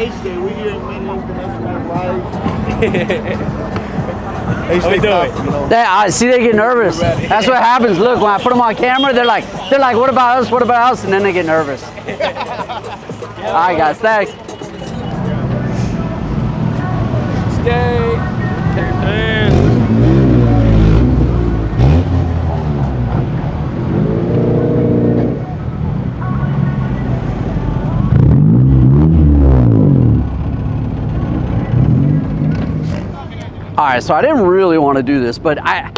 HDay. We here in Minneapolis, domestic live. How we doing? I see they get nervous. That's what happens. Look, when I put them on camera, they're like, what about us? What about us? And then they get nervous. All right, guys, thanks. Stay. All right, so I didn't really want to do this, but I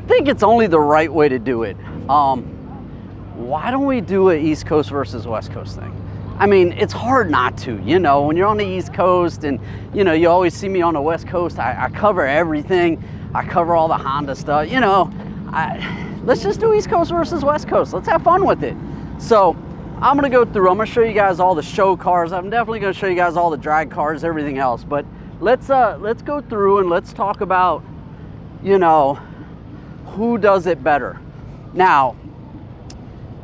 think it's only the right way to do it. Why don't we do an East Coast versus West Coast thing? I mean, it's hard not to, you know, when you're on the East Coast and, you know, you always see me on the West Coast. I cover everything. I cover all the Honda stuff, you know. Let's just do East Coast versus West Coast. Let's have fun with it. So I'm gonna go through, I'm gonna show you guys all the show cars. I'm definitely gonna show you guys all the drag cars, everything else, but let's go through and let's talk about, you know, who does it better. Now,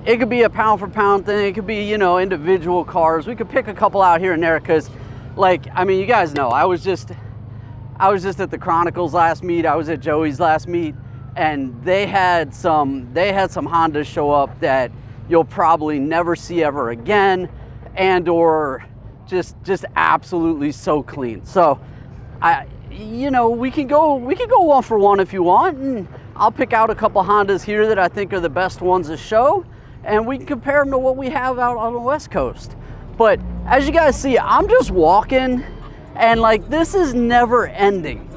it could be a pound for pound thing. It could be, you know, individual cars. We could pick a couple out here and there because, like, I mean, you guys know, I was just at the Chronicles last meet. I was at Joey's last meet, and they had some Hondas show up that you'll probably never see ever again, and or just absolutely so clean. So you know, we can go 1 for 1 if you want, and I'll pick out a couple Hondas here that I think are the best ones to show, and we can compare them to what we have out on the West Coast. But as you guys see, I'm just walking, and like, this is never ending.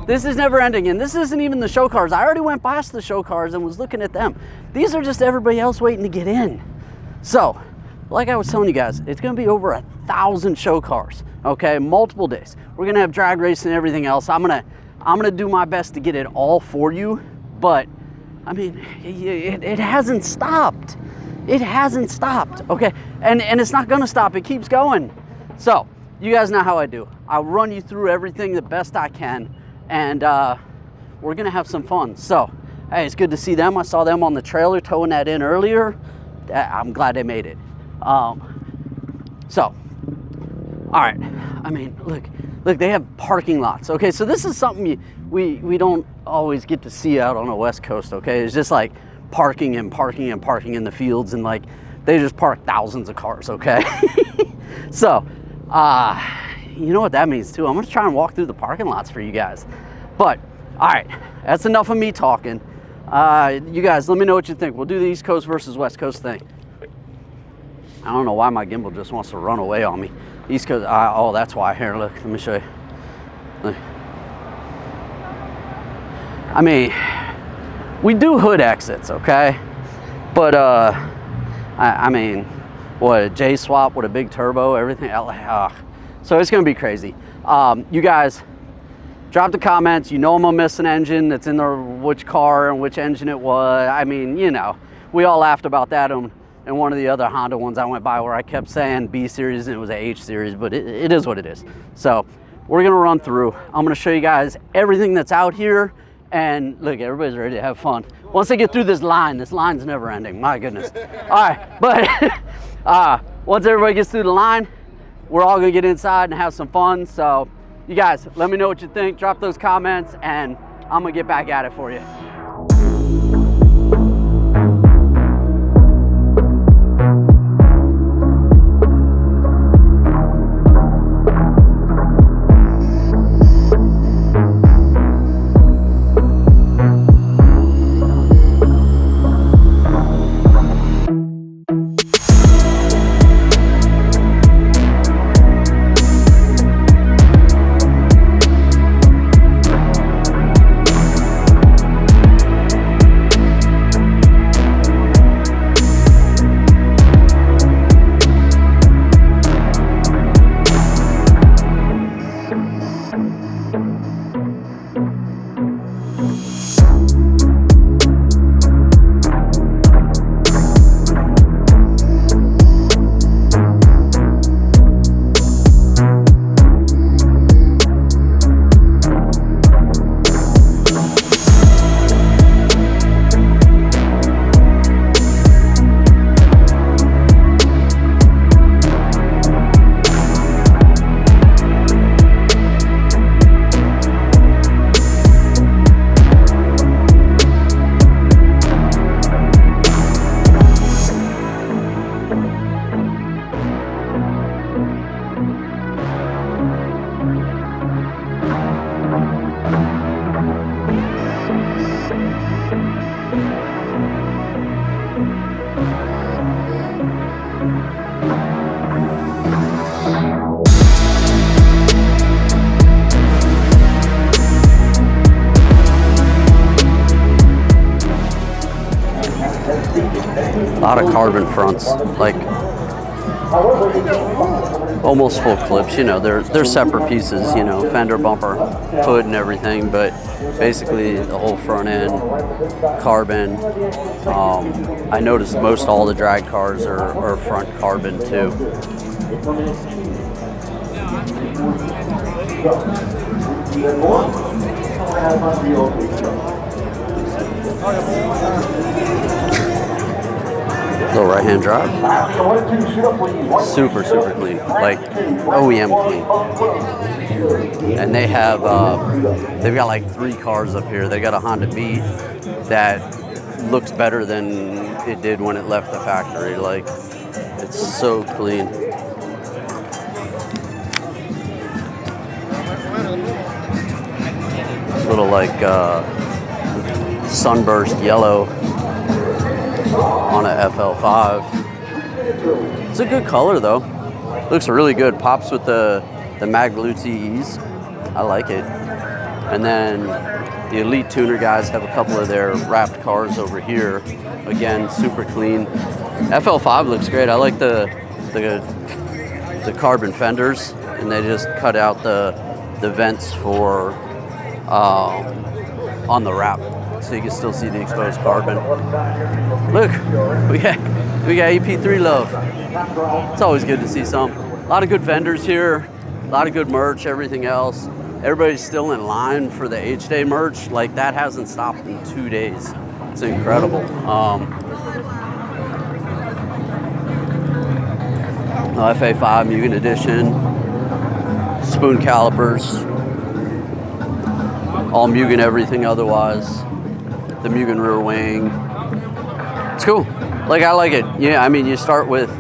This is never ending, and this isn't even the show cars. I already went past the show cars and was looking at them. These are just everybody else waiting to get in. So, like I was telling you guys, it's gonna be over 1,000 show cars, okay? Multiple days. We're gonna have drag racing and everything else. I'm gonna do my best to get it all for you, but I mean, it hasn't stopped. It hasn't stopped, okay? And it's not gonna stop, it keeps going. So, you guys know how I do. I'll run you through everything the best I can, and we're gonna have some fun. So, hey, it's good to see them. I saw them on the trailer towing that in earlier. I'm glad they made it. So, all right, I mean, look, they have parking lots. Okay, so this is something we don't always get to see out on the West Coast, okay? It's just like parking and parking and parking in the fields, and like, they just park thousands of cars, okay? So, you know what that means too. I'm gonna try and walk through the parking lots for you guys. But, all right, that's enough of me talking. You guys, let me know what you think. We'll do the East Coast versus West Coast thing. I don't know why my gimbal just wants to run away on me. East Coast, oh, that's why. Here, look, let me show you. Look. I mean, we do hood exits, okay? But, I mean, what, a J swap with a big turbo, everything. So it's gonna be crazy. You guys, drop the comments. You know I'm gonna miss an engine that's in the which car and which engine it was. I mean, you know, we all laughed about that and one of the other Honda ones I went by where I kept saying B series and it was a H series, but it is what it is. So we're gonna run through. I'm gonna show you guys everything that's out here, and look, everybody's ready to have fun. Once they get through this line's never ending, my goodness. All right, but once everybody gets through the line, we're all gonna get inside and have some fun. So you guys, let me know what you think, drop those comments, and I'm gonna get back at it for you. lot of carbon fronts, like almost full clips. You know, they're separate pieces, you know, fender, bumper, hood and everything, but basically the whole front end carbon. I noticed most all the drag cars are front carbon too. Little right-hand drive. Super, super clean. Like OEM clean. And they have, they've got like 3 cars up here. They got a Honda Beat that looks better than it did when it left the factory. Like, it's so clean. Little like sunburst yellow on a FL5. It's a good color though. Looks really good. Pops with the Magluzzi E's. I like it. And then the Elite Tuner guys have a couple of their wrapped cars over here. Again, super clean. FL5 looks great. I like the carbon fenders, and they just cut out the vents for on the wrap, so you can still see the exposed carbon. Look, we got EP3 love. It's always good to see some. A lot of good vendors here, a lot of good merch, everything else. Everybody's still in line for the HDay merch. Like, that hasn't stopped in 2 days. It's incredible. FA5 Mugen Edition, spoon calipers, all Mugen everything otherwise. The Mugen rear wing. It's cool. Like, I like it. Yeah, I mean, you start with,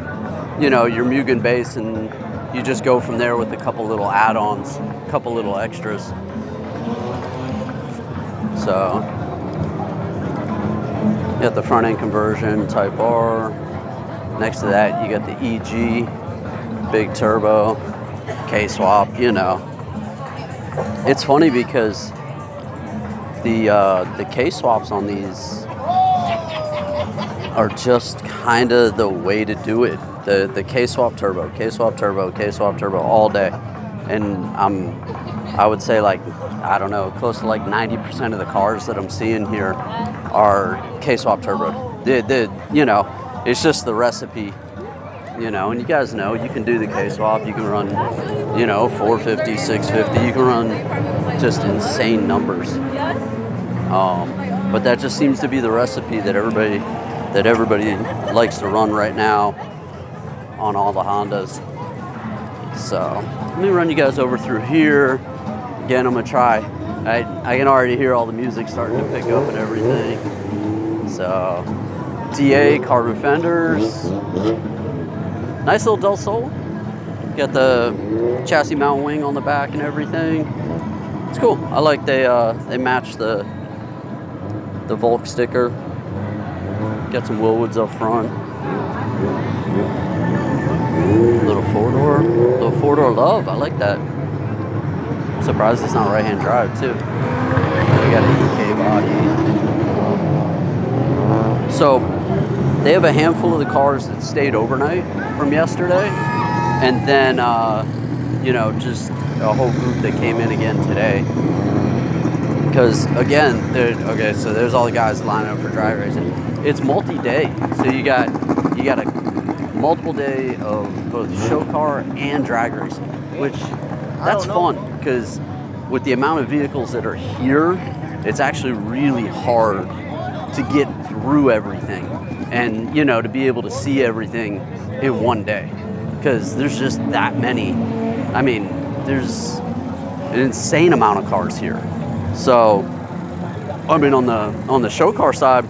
you know, your Mugen base, and you just go from there with a couple little add-ons, a couple little extras. So, you got the front end conversion, Type R. Next to that, you got the EG, big turbo, K-swap, you know. It's funny because the K-swaps on these are just kind of the way to do it. The K-swap turbo, K-swap turbo, K-swap turbo all day. And I would say, like, I don't know, close to like 90% of the cars that I'm seeing here are K-swap turbo. You know, it's just the recipe, you know, and you guys know you can do the K-swap. You can run, you know, 450, 650. You can run just insane numbers. But that just seems to be the recipe that everybody likes to run right now on all the Hondas. So let me run you guys over through here. Again, I'm gonna try. I can already hear all the music starting to pick up and everything. So TA carbon fenders, nice little Del Sol. Got the chassis mount wing on the back and everything. It's cool. I like they match the Volk sticker. Got some Willwoods up front. Little four-door love. I like that. I'm surprised it's not right-hand drive too. We got an EK body. So they have a handful of the cars that stayed overnight from yesterday, and then you know, just a whole group that came in again today. Because again, okay, so there's all the guys lining up for drag racing. It's multi-day, so you got a multiple day of both show car and drag racing, which that's fun, because with the amount of vehicles that are here, it's actually really hard to get through everything, and, you know, to be able to see everything in one day, because there's just that many. I mean, there's an insane amount of cars here. So, I mean, on the show car side,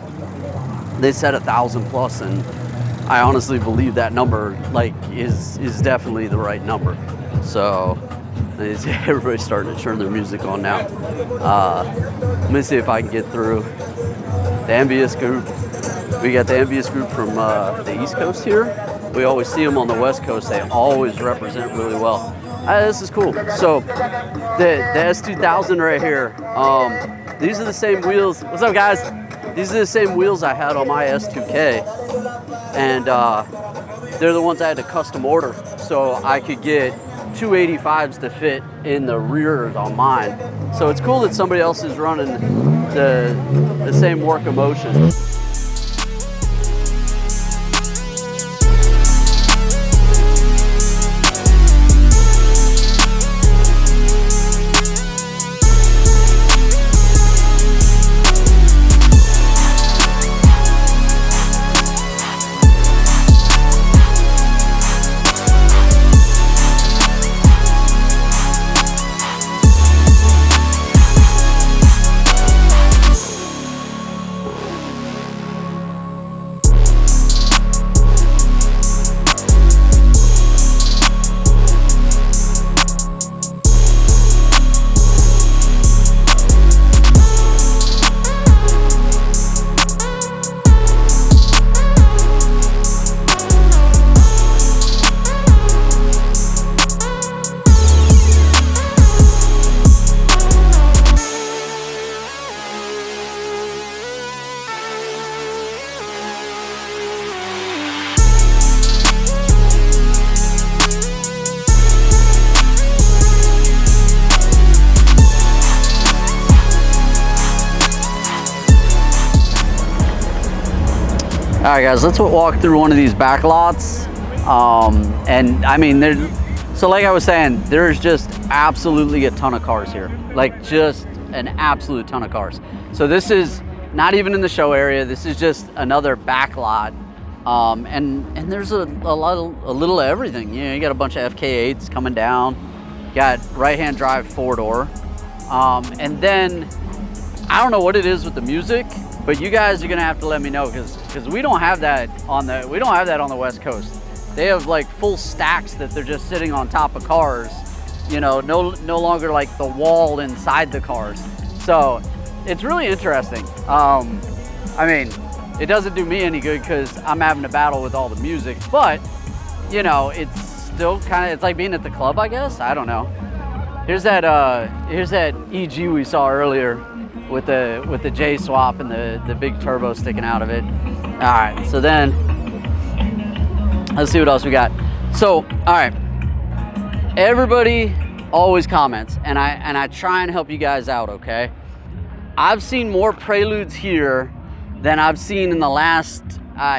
they said 1,000 plus, and I honestly believe that number, like, is definitely the right number. So, everybody's starting to turn their music on now. Let me see if I can get through the Envious group. We got the Envious group from the East Coast here. We always see them on the West Coast. They always represent really well. This is cool. So the S2000 right here. These are the same wheels. What's up, guys? These are the same wheels I had on my S2K. and they're the ones I had to custom order so I could get 285s to fit in the rears on mine. So it's cool that somebody else is running the same work of motion. All right, guys, let's walk through one of these back lots. And I mean, so like I was saying, there's just absolutely a ton of cars here. Like just an absolute ton of cars. So this is not even in the show area. This is just another back lot. And there's a little of everything. You know, you got a bunch of FK8s coming down. Got right-hand drive 4-door. And then I don't know what it is with the music, but you guys are gonna have to let me know because we don't have that on the West Coast. They have like full stacks that they're just sitting on top of cars, you know, no longer like the wall inside the cars. So it's really interesting. I mean, it doesn't do me any good because I'm having to battle with all the music, but you know, it's still kind of, it's like being at the club, I guess. I don't know. Here's that EG we saw earlier with the J swap and the big turbo sticking out of it. All right, so then let's see what else we got. So, all right, everybody always comments, and I try and help you guys out, okay? I've seen more Preludes here than I've seen in the last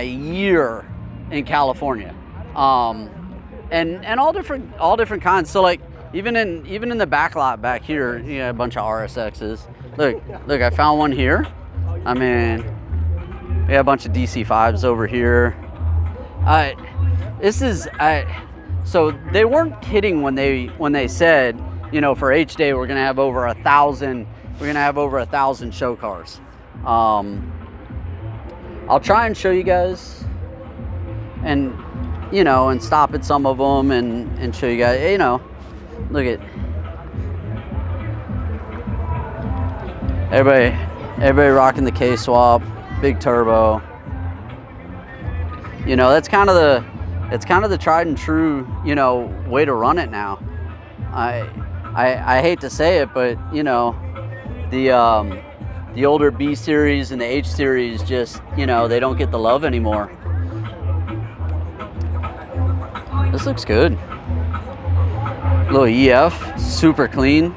year in California, and all different kinds. So like even in the back lot back here, you got a bunch of RSXs. Look, I found one here. I mean, we got a bunch of DC5s over here. So they weren't kidding when they said, you know, for HDay we're gonna have over 1,000. We're gonna have over 1,000 show cars. I'll try and show you guys, and you know, and stop at some of them and show you guys. You know, look at. Everybody rocking the K swap, big turbo. You know, it's kind of the tried and true, you know, way to run it now. I hate to say it, but you know, the older B series and the H series just, you know, they don't get the love anymore. This looks good. Little EF, super clean.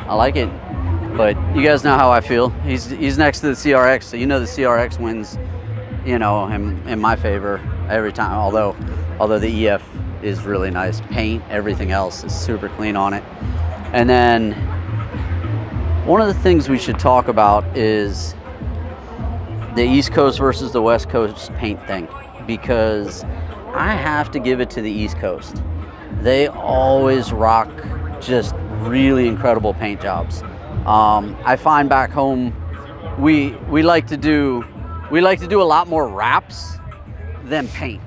I like it. But you guys know how I feel. He's next to the CRX, so you know the CRX wins, you know, in my favor every time. Although the EF is really nice. Paint, everything else is super clean on it. And then one of the things we should talk about is the East Coast versus the West Coast paint thing, because I have to give it to the East Coast. They always rock just really incredible paint jobs. I find back home we like to do a lot more wraps than paint,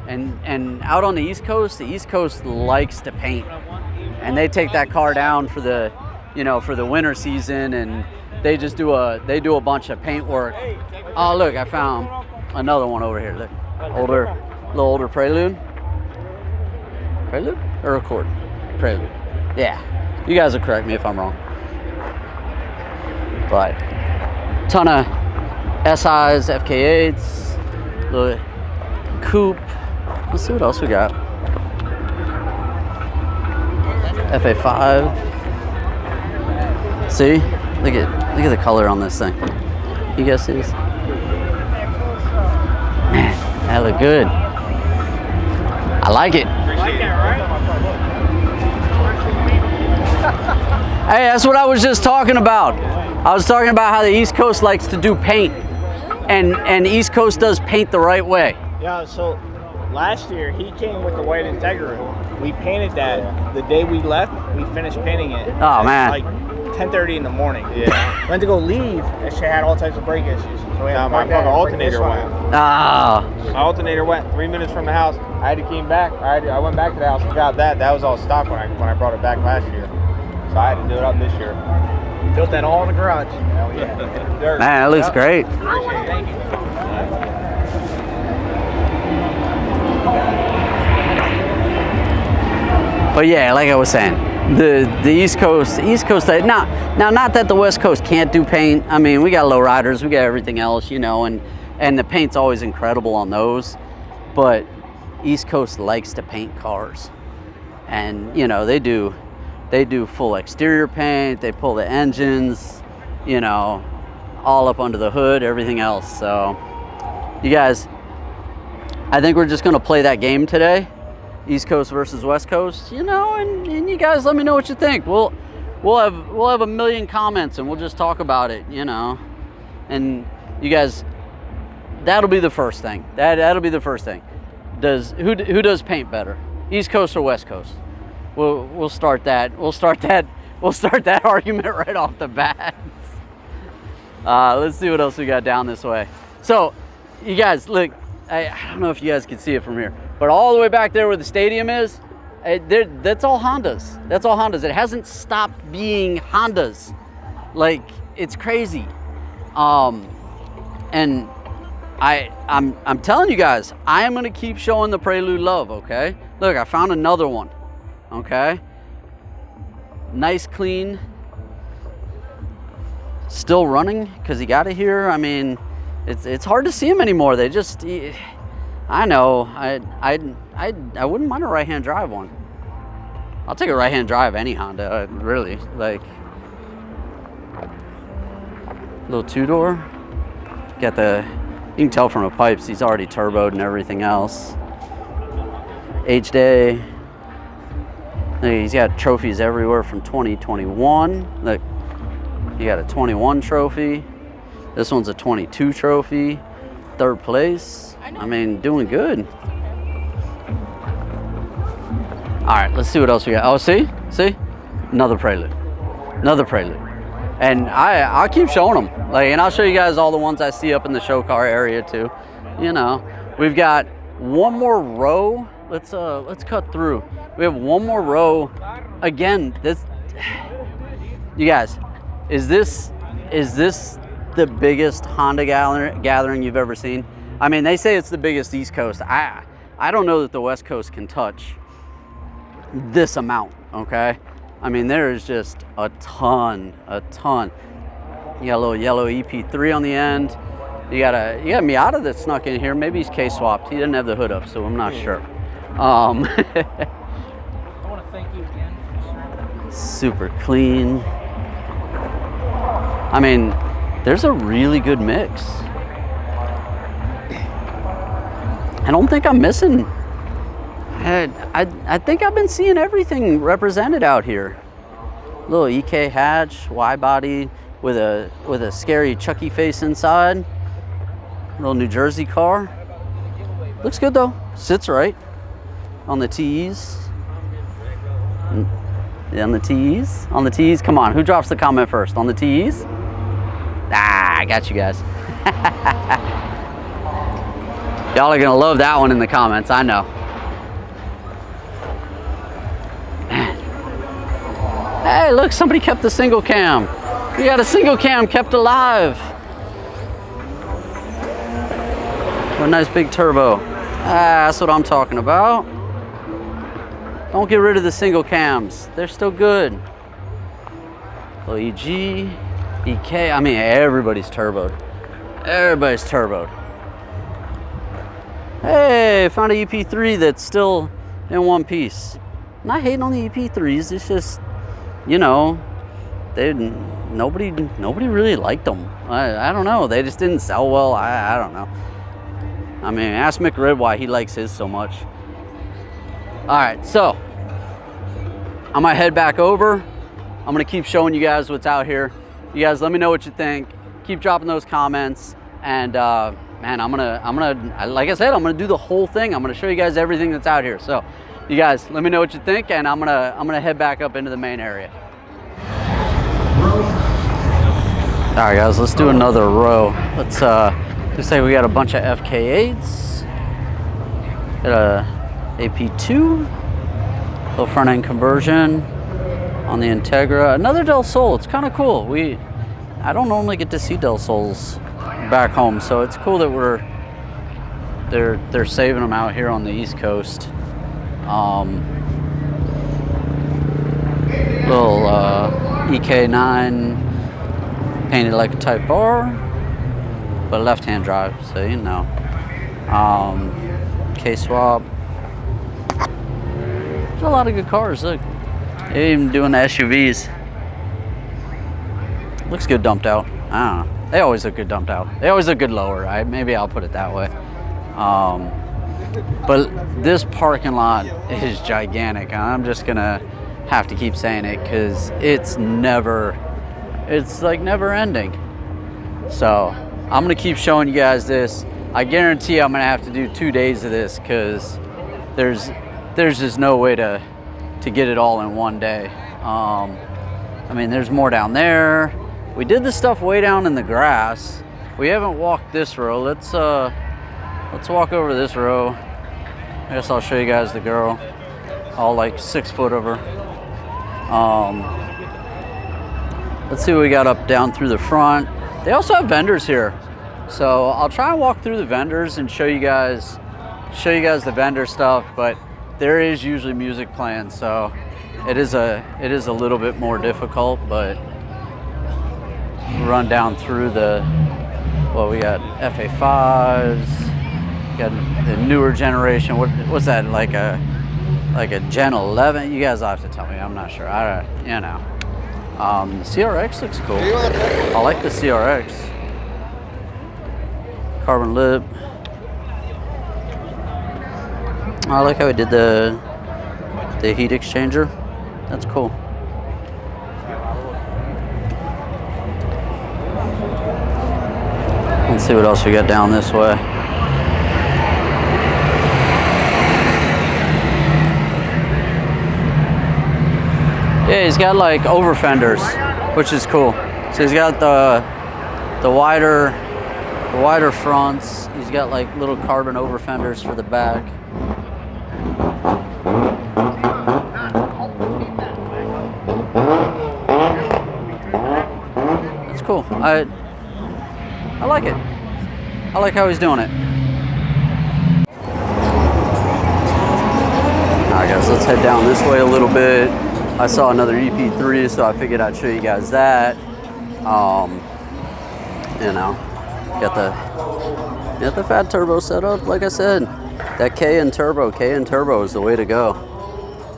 and out on the East Coast likes to paint, and they take that car down for the, you know, for the winter season, and they just do a bunch of paint work. Oh look, I found another one over here. Look, little older Prelude or Accord? Prelude. Yeah, you guys will correct me if I'm wrong. But ton of SIs, FK8s, coupe. Let's see what else we got. FA5. See? Look at the color on this thing. You guys see this? Man, that look good. I like it. Hey, that's what I was just talking about. I was talking about how the East Coast likes to do paint, and East Coast does paint the right way. Yeah, so last year he came with the white Integra. We painted that the day we left. We finished painting it. Oh man! Like 10:30 in the morning. Yeah. Went to go leave, and she had all types of brake issues. So we had my fucking alternator went. Ah. My alternator went 3 minutes from the house. I had to came back. I went back to the house and got that. That was all stock when I brought it back last year. So I had to do it up this year. Built that all in the garage. Hell yeah. Dirt. Man, that looks great. Thank you. But yeah, like I was saying, the East Coast, not that the West Coast can't do paint. I mean, we got lowriders, we got everything else, you know, and the paint's always incredible on those. But East Coast likes to paint cars, and you know they do full exterior paint. They pull the engines, you know, all up under the hood, everything else. So, you guys, I think we're just gonna play that game today. East Coast versus West Coast, you know, and you guys let me know what you think. We'll have a million comments and we'll just talk about it, you know. And you guys, that'll be the first thing. That'll be the first thing. Who does paint better? East Coast or West Coast? We'll start that. We'll start that argument right off the bat. Let's see what else we got down this way. So, you guys, look, I don't know if you guys can see it from here, but all the way back there where the stadium is, that's all Hondas. That's all Hondas. It hasn't stopped being Hondas. Like, it's crazy. And I'm telling you guys, I am gonna keep showing the Prelude love, okay? Look, I found another one, okay? Nice, clean, still running, because he got it here. I mean, it's hard to see them anymore. They just, I know, I wouldn't mind a right-hand drive one. I'll take a right-hand drive any Honda, really. Like, little two-door. Got the, you can tell from the pipes, he's already turboed and everything else. HDay. Look, he's got trophies everywhere from 2021. Look, he got a 21 trophy. This one's a 22 trophy, 3rd place. I mean, doing good. All right, let's see what else we got. Oh, see? Another Prelude. And I'll keep showing them. Like, and I'll show you guys all the ones I see up in the show car area too. You know, we've got one more row. Let's cut through. We have one more row. Again, you guys, is this the biggest Honda gathering you've ever seen? I mean, they say it's the biggest East Coast. I don't know that the West Coast can touch this amount, okay? I mean, there is just a ton. You got a little yellow EP3 on the end. You got a Miata that snuck in here. Maybe he's K-swapped. He didn't have the hood up, so I'm not sure. I want to thank you again. Super clean. I mean, there's a really good mix. I don't think I'm missing. I think I've been seeing everything represented out here. Little EK hatch, Y body with a scary Chucky face inside. Little New Jersey car. Looks good though. Sits right on the T's. On the T's. On the T's. Come on, who drops the comment first? On the T's. I got you guys. Y'all are gonna love that one in the comments, I know. Man. Hey, look, somebody kept the single cam. We got a single cam kept alive. What a nice big turbo. That's what I'm talking about. Don't get rid of the single cams. They're still good. Little EG, EK, I mean, everybody's turboed. Everybody's turboed. Hey, found a EP3 that's still in one piece. Not hating on the EP3s. It's just, you know, nobody really liked them. I don't know. They just didn't sell well. I don't know. I mean, ask Mick Red why he likes his so much. All right, so I'm gonna head back over. I'm gonna keep showing you guys what's out here. You guys, let me know what you think. Keep dropping those comments, and man, I'm gonna, like I said, I'm gonna do the whole thing. I'm gonna show you guys everything that's out here. So, you guys, let me know what you think, and I'm gonna head back up into the main area. All right, guys, let's do another row. Let's just say we got a bunch of FK8s, got a AP2, little front end conversion on the Integra, another Del Sol. It's kind of cool. I don't normally get to see Del Sols back home, so it's cool that they're saving them out here on the East Coast. Little EK9 painted like a Type R, but left-hand drive, so you know. K-swap. There's a lot of good cars. Look, they're even doing the SUVs. Looks good dumped out. I don't know. They always look good dumped out. They always look good lower. Maybe I'll put it that way. But this parking lot is gigantic. I'm just gonna have to keep saying it because it's like never ending. So I'm gonna keep showing you guys this. I guarantee I'm gonna have to do 2 days of this because there's just no way to get it all in one day. I mean, there's more down there. We did the stuff way down in the grass. We haven't walked this row. Let's walk over this row. I guess I'll show you guys the girl. All like 6 foot of her. Let's see what we got up down through the front. They also have vendors here. So I'll try and walk through the vendors and show you guys the vendor stuff, but there is usually music playing, so it is a little bit more difficult, but run down through we got FA5s, we got the newer generation. What's that, like a Gen 11? You guys will have to tell me, I'm not sure. You know. The CRX looks cool. I like the CRX. Carbon lip. I like how he did the heat exchanger. That's cool. Let's see what else we got down this way. Yeah, he's got like over fenders, which is cool. So he's got the wider fronts. He's got like little carbon over fenders for the back. That's cool. I like it. I like how he's doing it. Alright guys, let's head down this way a little bit. I saw another EP3, so I figured I'd show you guys that. You know, got the fat turbo set up. Like I said, that K and turbo is the way to go.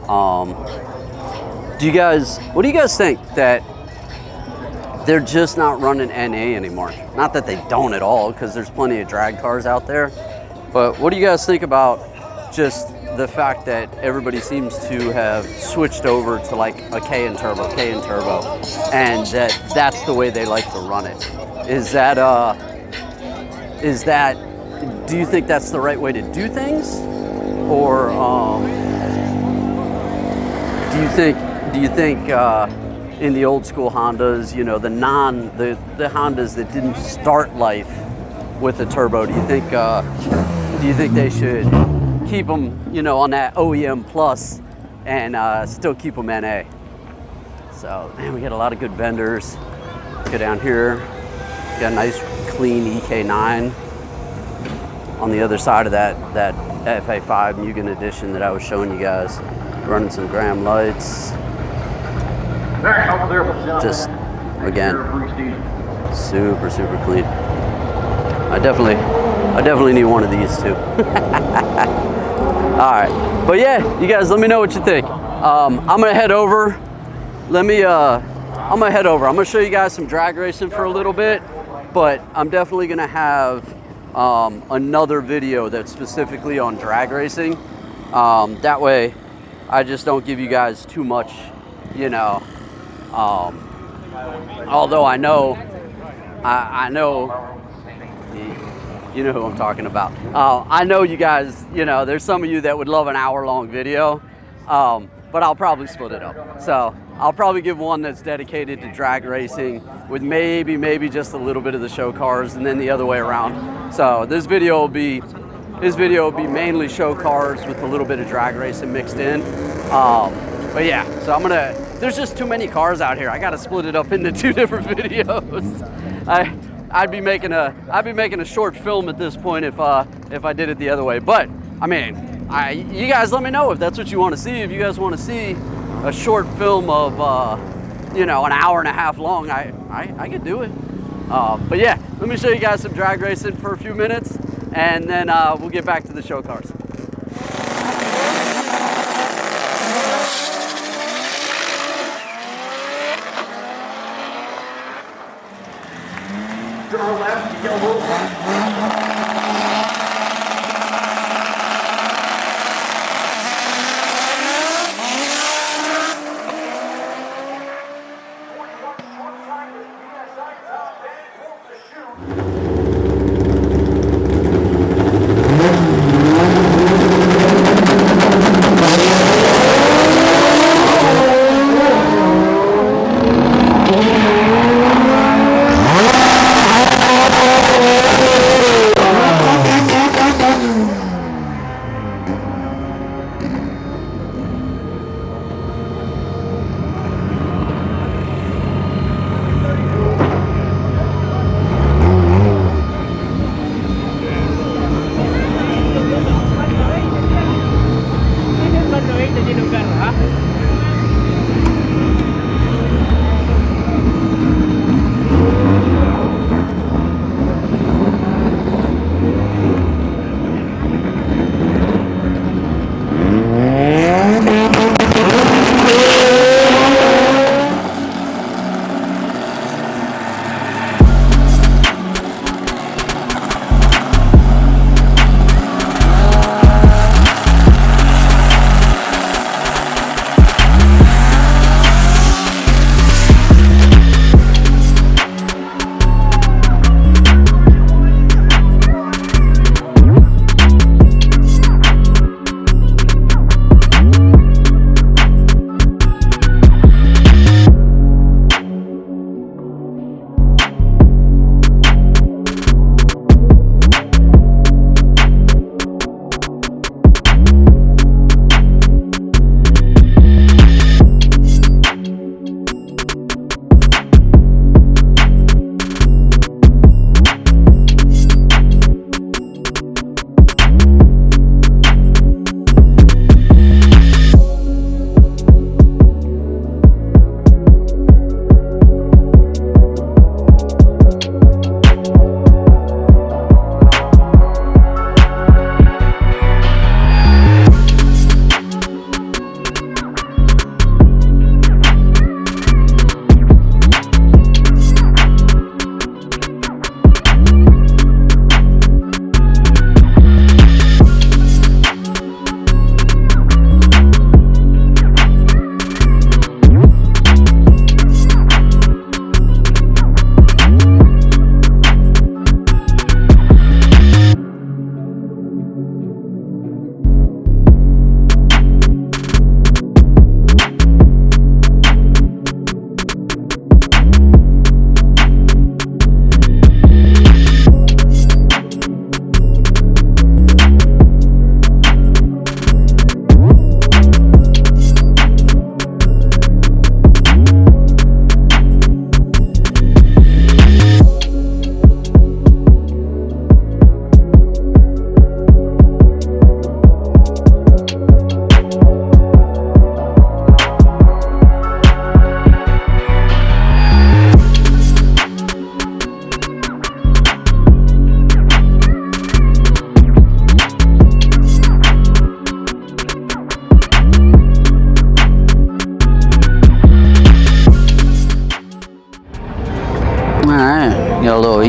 What do you guys think that they're just not running NA anymore? Not that they don't at all, because there's plenty of drag cars out there. But what do you guys think about just the fact that everybody seems to have switched over to like a K and turbo, and that's the way they like to run it? Do you think that's the right way to do things? Or do you think in the old school Hondas, you know, the Hondas that didn't start life with a turbo, do you think they should keep them, you know, on that OEM plus and still keep them NA? So, man, we got a lot of good vendors. Go down here, got a nice clean EK9 on the other side of that FA5 Mugen edition that I was showing you guys. Running some Graham lights. Just, again, super clean. I definitely I definitely need one of these too. All right, but yeah, you guys, let me know what you think. I'm gonna head over. I'm gonna head over. I'm gonna show you guys some drag racing for a little bit, but I'm definitely gonna have another video that's specifically on drag racing. That way, I just don't give you guys too much, you know. Although I know, you know who I'm talking about. I know you guys, you know, there's some of you that would love an hour-long video, but I'll probably split it up. So I'll probably give one that's dedicated to drag racing with maybe just a little bit of the show cars, and then the other way around. So this video will be mainly show cars with a little bit of drag racing mixed in. But yeah, so there's just too many cars out here. I gotta split it up into 2 different videos. I'd be making a short film at this point if I did it the other way. But I mean, you guys let me know if that's what you want to see. If you guys want to see a short film of you know, an hour and a half long, I could do it. But yeah, let me show you guys some drag racing for a few minutes, and then we'll get back to the show cars. To our left, yellow.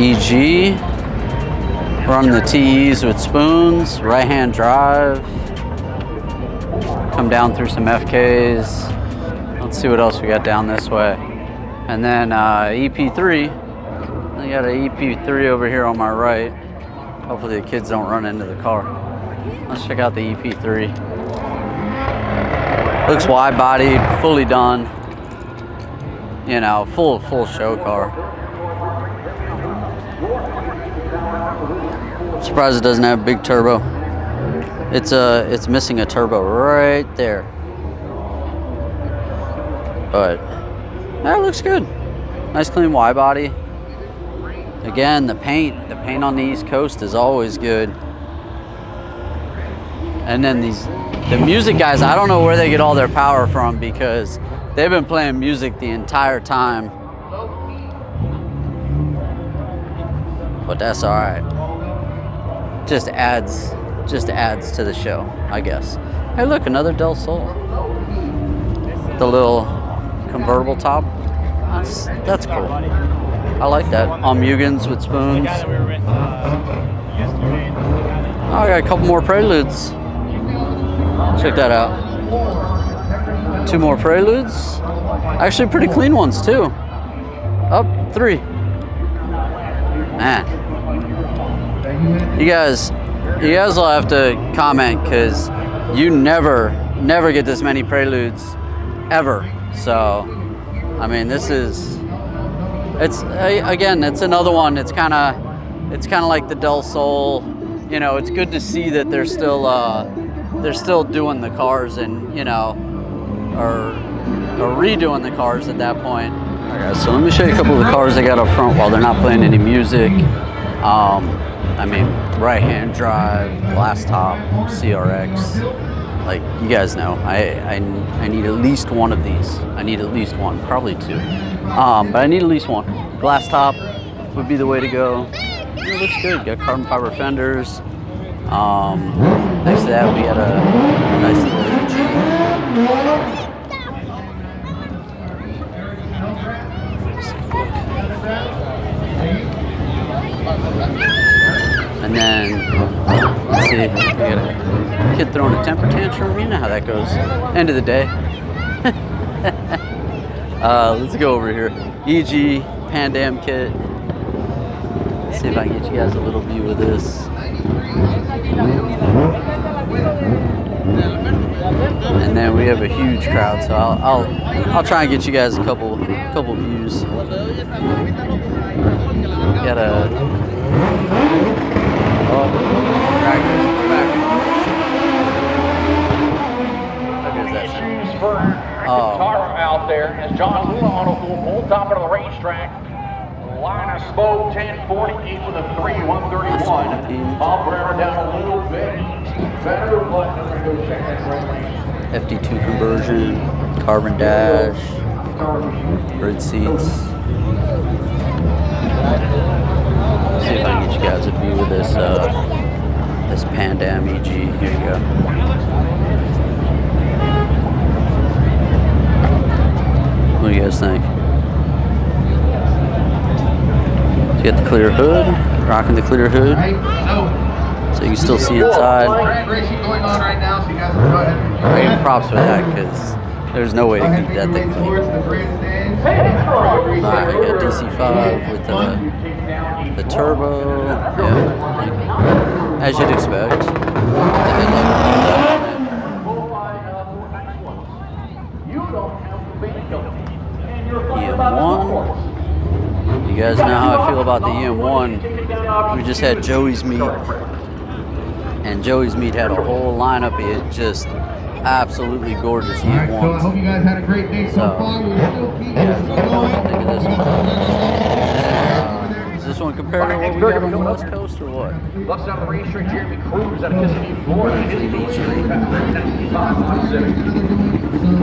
EG, running the TEs with spoons, right-hand drive. Come down through some FKs. Let's see what else we got down this way. And then EP3. I got an EP3 over here on my right. Hopefully the kids don't run into the car. Let's check out the EP3. Looks wide-bodied, fully done. You know, full show car. I'm surprised it doesn't have a big turbo. It's missing a turbo right there. But that looks good. Nice clean wide body. Again, the paint on the East Coast is always good. And then the music guys, I don't know where they get all their power from because they've been playing music the entire time. But that's all right. Just adds to the show, I guess. Hey, look, another Del Sol. The little convertible top. That's cool. I like that. On Mugens with spoons. Oh, I got a couple more Preludes. Check that out. 2 more Preludes. Actually, pretty clean ones too. Up 3. Man, you guys will have to comment because you never get this many Preludes ever. So, I mean, it's another one. It's kind of like the Del Sol. You know, it's good to see that they're still doing the cars and, you know, or redoing the cars at that point. All right, guys, so let me show you a couple of the cars they got up front while they're not playing any music. I mean, right-hand drive, glass top, CRX. Like, you guys know, I need at least one of these. I need at least one, probably 2. But I need at least one. Glass top would be the way to go. It looks good. Got carbon fiber fenders. Next to that, we got a nice little HG. And then, let's see, we got a kid throwing a temper tantrum. You know how that goes. End of the day. Let's go over here. EG Pandam kit. Let's see if I can get you guys a little view of this. And then we have a huge crowd, so I'll try and get you guys a couple views. Got a out there as John Lula on a full top of the racetrack. Line of smoke, 10:48 with a 3:131. Bob Brera down a little bit. Better but I'm gonna go check that right. FD2 conversion, carbon dash, bird seats. Let's see if I can get you guys a view of this this Pandam EG. Here you go. What do you guys think? So you got the clear hood, rocking the clear hood, so you can still see inside. Props for that, because there's no way to keep that thing clean. Alright, I got DC5 with the turbo, yeah, as you'd expect. The headlight. EM1. You guys know how I feel about the EM1. We just had Joey's meet, and Joey's meet had a whole lineup of just absolutely gorgeous EM1s. So I hope you guys had a great day so far. Yeah, what do you think of this one? Is this one compared to what we got on the West Coast or what? Left side of the racetrack, Jeremy Cruz out of Kissimmee, Florida. So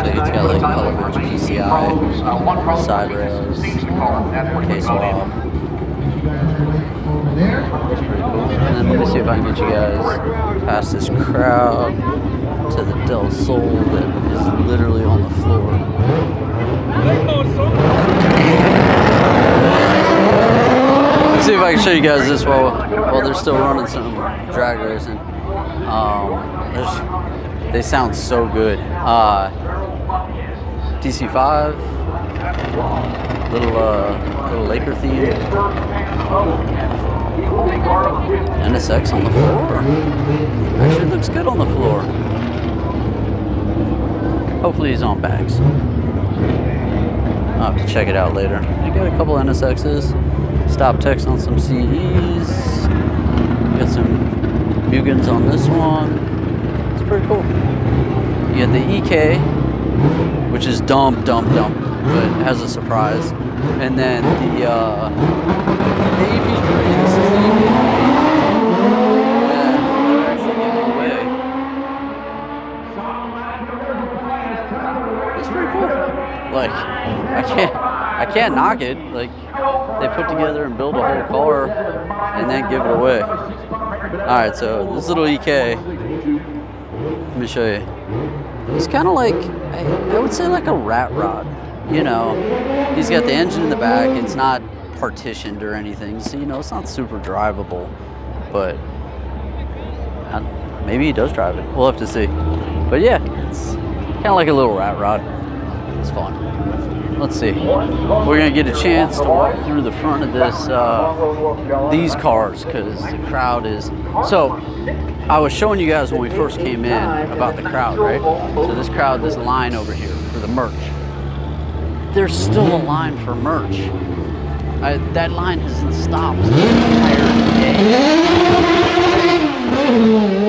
it's got like color match PCI, side rails, K-swap. That's pretty cool. And then let me see if I can get you guys past this crowd to the Del Sol that is literally on the floor. I can show you guys this while they're still running some drag racing. They sound so good. DC5, little Laker theme. NSX on the floor. Actually looks good on the floor. Hopefully he's on bags. I'll have to check it out later. I got a couple NSXs. Stop text on some CEs. Got some Mugans on this one. It's pretty cool. You got the EK, which is dump, but it has a surprise. And then the AP3. This is the AP3. Yeah, they're actually giving away. It's pretty cool. Like, I can't knock it. Like, they put together and build a whole car and then give it away. Alright, so this little EK, let me show you. It's kind of like, I would say like a rat rod. You know, he's got the engine in the back. It's not partitioned or anything. So, you know, it's not super drivable. But maybe he does drive it. We'll have to see. But yeah, it's kind of like a little rat rod. It's fun. Let's see. We're gonna get a chance to walk through the front of this, these cars, because the crowd is. So, I was showing you guys when we first came in about the crowd, right? So this crowd, this line over here for the merch. There's still a line for merch. That line hasn't stopped the entire day.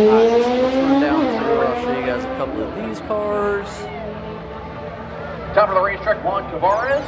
Alright, so let's run down through. I'll show you guys a couple of these cars. Top of the racetrack, Juan Tavares.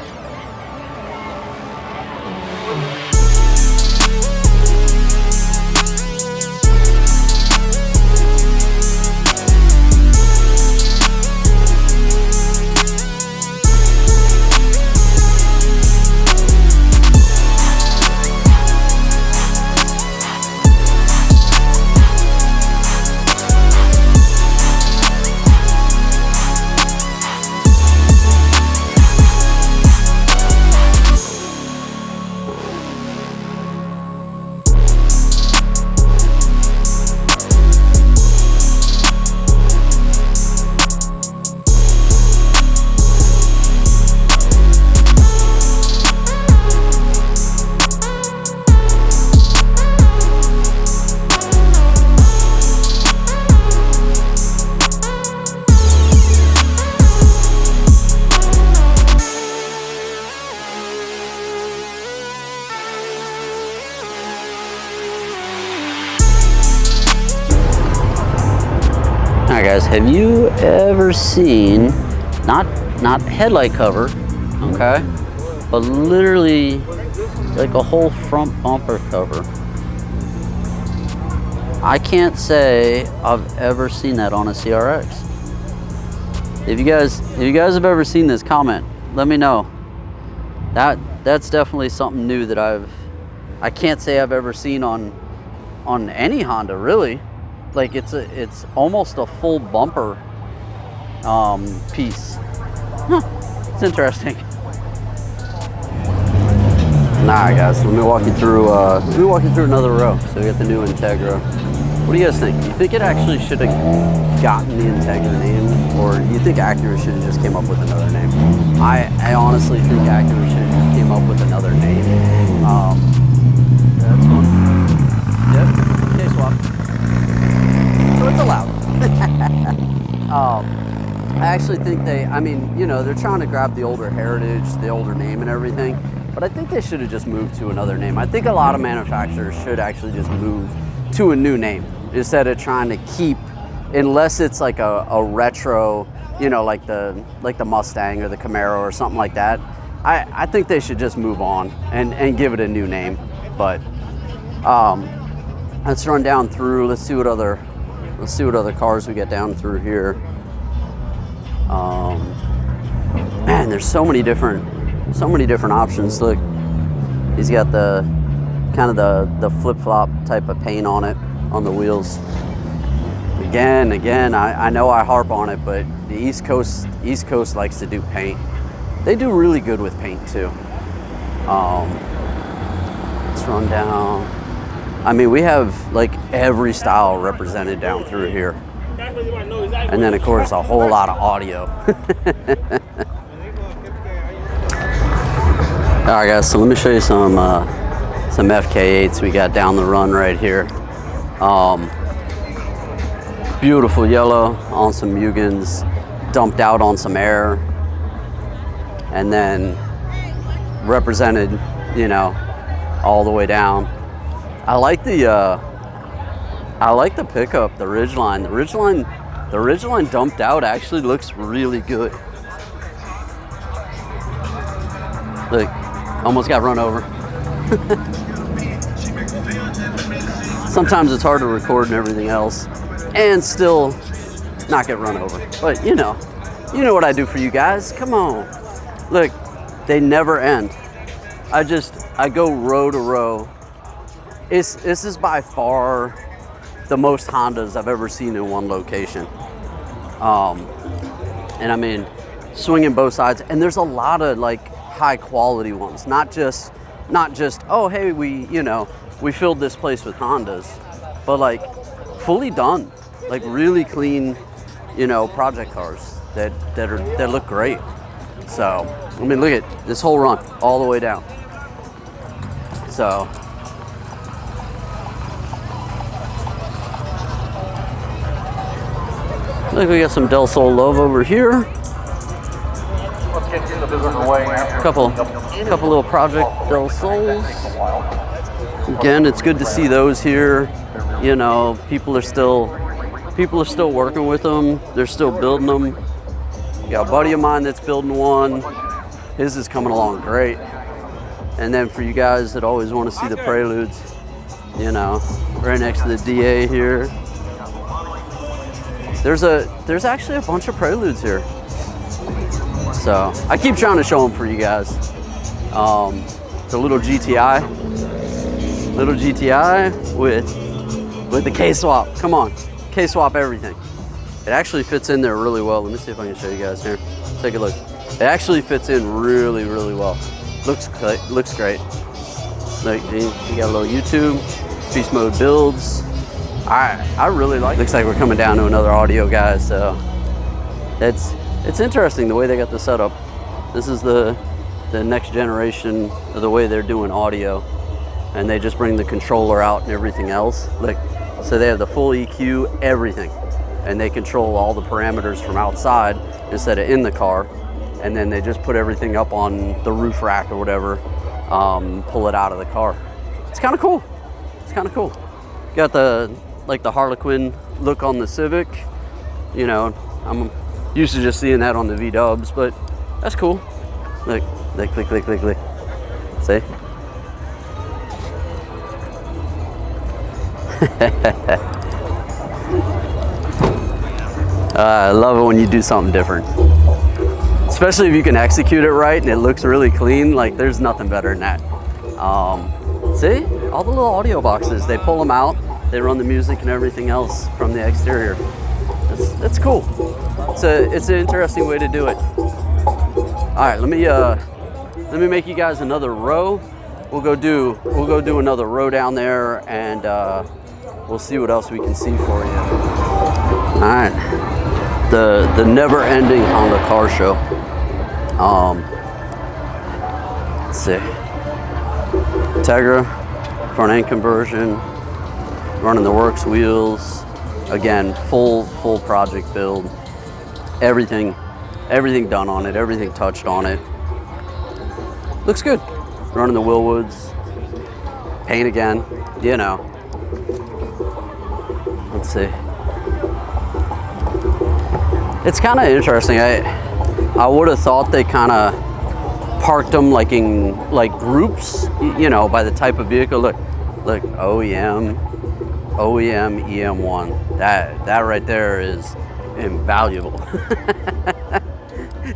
Alright guys, have you ever seen, not headlight cover, okay, but literally like a whole front bumper cover? I can't say I've ever seen that on a CRX. If you guys have ever seen this, comment, let me know. That's definitely something new that I can't say I've ever seen on any Honda, really. Like it's almost a full bumper piece. Huh, it's interesting. Alright guys, let me walk you through another row. So we got the new Integra. What do you guys think? Do you think it actually should have gotten the Integra name, or do you think Acura should have just came up with another name? I honestly think Acura should have just came up with another name. That's one. Yep, K-swap. So it's allowed. I actually think they're trying to grab the older heritage, the older name and everything, but I think they should have just moved to another name. I think a lot of manufacturers should actually just move to a new name instead of trying to keep, unless it's like a retro, like the Mustang or the Camaro or something like that. I think they should just move on and give it a new name. But let's run down through. Let's see what other cars we get down through here. Man, there's so many different options. Look, he's got the kind of the flip-flop type of paint on it, on the wheels. Again, I know I harp on it, but the East Coast likes to do paint. They do really good with paint too. Let's run down. I mean, we have like every style represented down through here. And then of course a whole lot of audio. All right guys, so let me show you some FK8s we got down the run right here. Beautiful yellow on some Mugens, dumped out on some air, and then represented, you know, all the way down. I like the pickup, the Ridgeline. The Ridgeline dumped out actually looks really good. Look, almost got run over. Sometimes it's hard to record and everything else and still not get run over. But you know what I do for you guys. Come on. Look, they never end. I go row to row. This is by far the most Hondas I've ever seen in one location. And I mean, swinging both sides, and there's a lot of like high quality ones, not just oh hey, we filled this place with Hondas, but like fully done, like really clean, project cars that look great. So I mean, look at this whole run all the way down. So look, we got some Del Sol love over here. Couple little Project Del Sols. Again, it's good to see those here. People are still working with them. They're still building them. Got a buddy of mine that's building one. His is coming along great. And then for you guys that always want to see the Preludes, right next to the DA here. There's actually a bunch of Preludes here. So I keep trying to show them for you guys. The little GTI with the K-swap. Come on, K-swap everything. It actually fits in there really well. Let me see if I can show you guys here. Take a look. It actually fits in really, really well. Looks great. Look, you got a little YouTube, Beast Mode builds. I really like. Looks like we're coming down to another audio, guys. So it's interesting the way they got the setup. This is the next generation of the way they're doing audio, and they just bring the controller out and everything else. Like, so they have the full EQ, everything, and they control all the parameters from outside instead of in the car. And then they just put everything up on the roof rack or whatever, pull it out of the car. It's kind of cool. Got the Harlequin look on the Civic. I'm used to just seeing that on the V-dubs, but that's cool. Look, click. See? I love it when you do something different. Especially if you can execute it right and it looks really clean. Like, there's nothing better than that. See? All the little audio boxes, they pull them out, they run the music and everything else from the exterior. That's cool. It's an interesting way to do it. All right, let me make you guys another row. We'll go do another row down there, and we'll see what else we can see for you. All right, the never-ending Honda car show. Let's see. Integra, front end conversion, running the works wheels. Again, full project build. Everything done on it, everything touched on it. Looks good. Running the Willwoods. Paint again, Let's see. It's kind of interesting. I would have thought they kind of parked them like in groups, by the type of vehicle. Look, OEM, EM1. That right there is invaluable.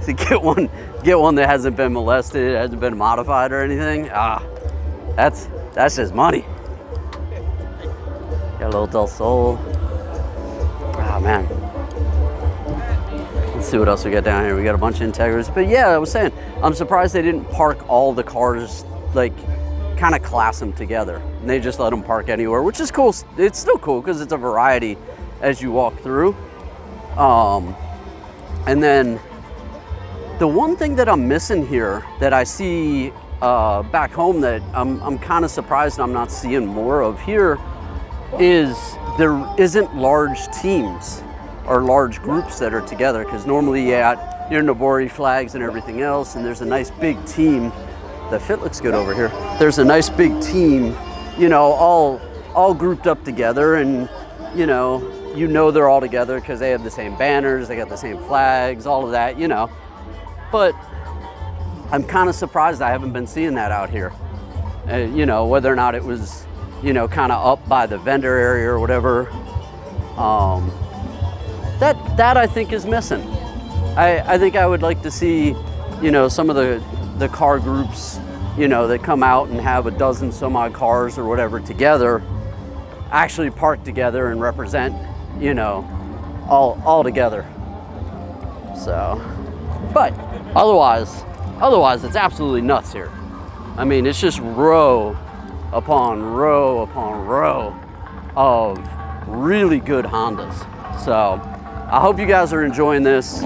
To get one that hasn't been molested, hasn't been modified or anything. That's just money. Got a little Del Sol. Man. Let's see what else we got down here. We got a bunch of Integras. But yeah, I was saying, I'm surprised they didn't park all the cars like kind of class them together. And they just let them park anywhere, which is cool. It's still cool because it's a variety as you walk through. And then the one thing that I'm missing here that I see back home that I'm kind of surprised I'm not seeing more of here is there isn't large teams or large groups that are together, because normally you got your Nabori flags and everything else, and there's a nice big team. The fit looks good over here. There's a nice big team, you know, all grouped up together, and you know they're all together because they have the same banners, they got the same flags, all of that, you know. But I'm kind of surprised I haven't been seeing that out here. You know, whether or not it was, you know, kind of up by the vendor area or whatever. That I think is missing. I think I would like to see, you know, some of the car groups, you know, that come out and have a dozen some odd cars or whatever together, actually park together and represent, you know, all together. So, but otherwise it's absolutely nuts here. I mean, it's just row upon row upon row of really good Hondas. So I hope you guys are enjoying this.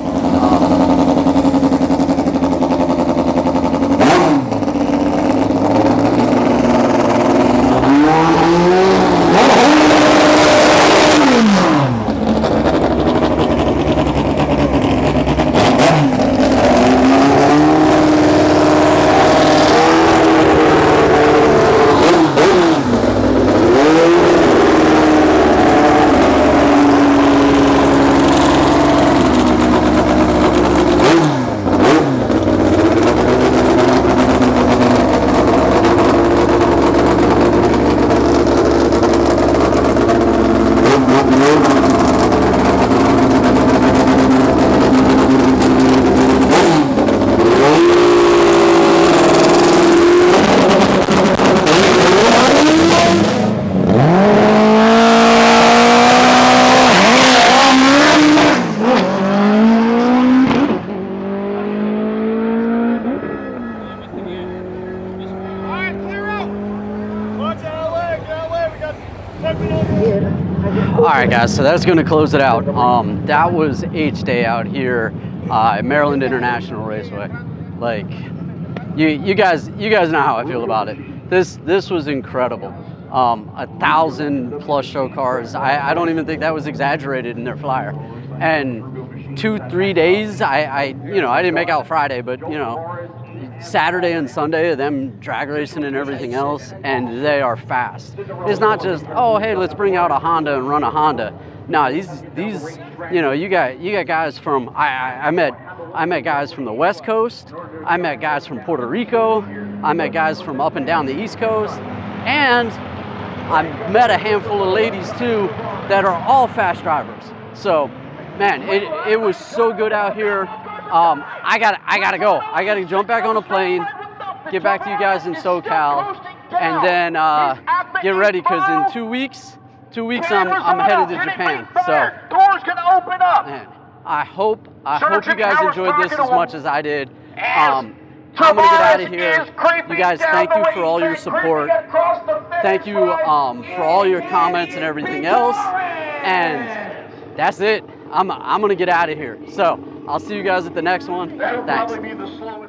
Alright guys, so that's going to close it out. That was HDay out here at Maryland International Raceway. Like, you guys know how I feel about it. This was incredible. 1,000 plus show cars. I don't even think that was exaggerated in their flyer. And 2-3 days, I didn't make out Friday, but you know, Saturday and Sunday of them drag racing and everything else, and they are fast. It's not just, oh hey, let's bring out a Honda and run a Honda. No, these you know, you got guys from I met guys from the West Coast, I met guys from Puerto Rico, I met guys from up and down the East Coast, and I met a handful of ladies too that are all fast drivers. So man, it was so good out here. I gotta go. I gotta jump back on a plane, get back to you guys in SoCal, and then get ready, because in 2 weeks I'm headed to Japan. So doors gonna open up. man, I hope you guys enjoyed this as much as I did. I'm gonna get out of here. You guys, thank you for all your support. Thank you for all your comments and everything else. And that's it. I'm gonna get out of here. So I'll see you guys at the next one. That'll Thanks. probably be the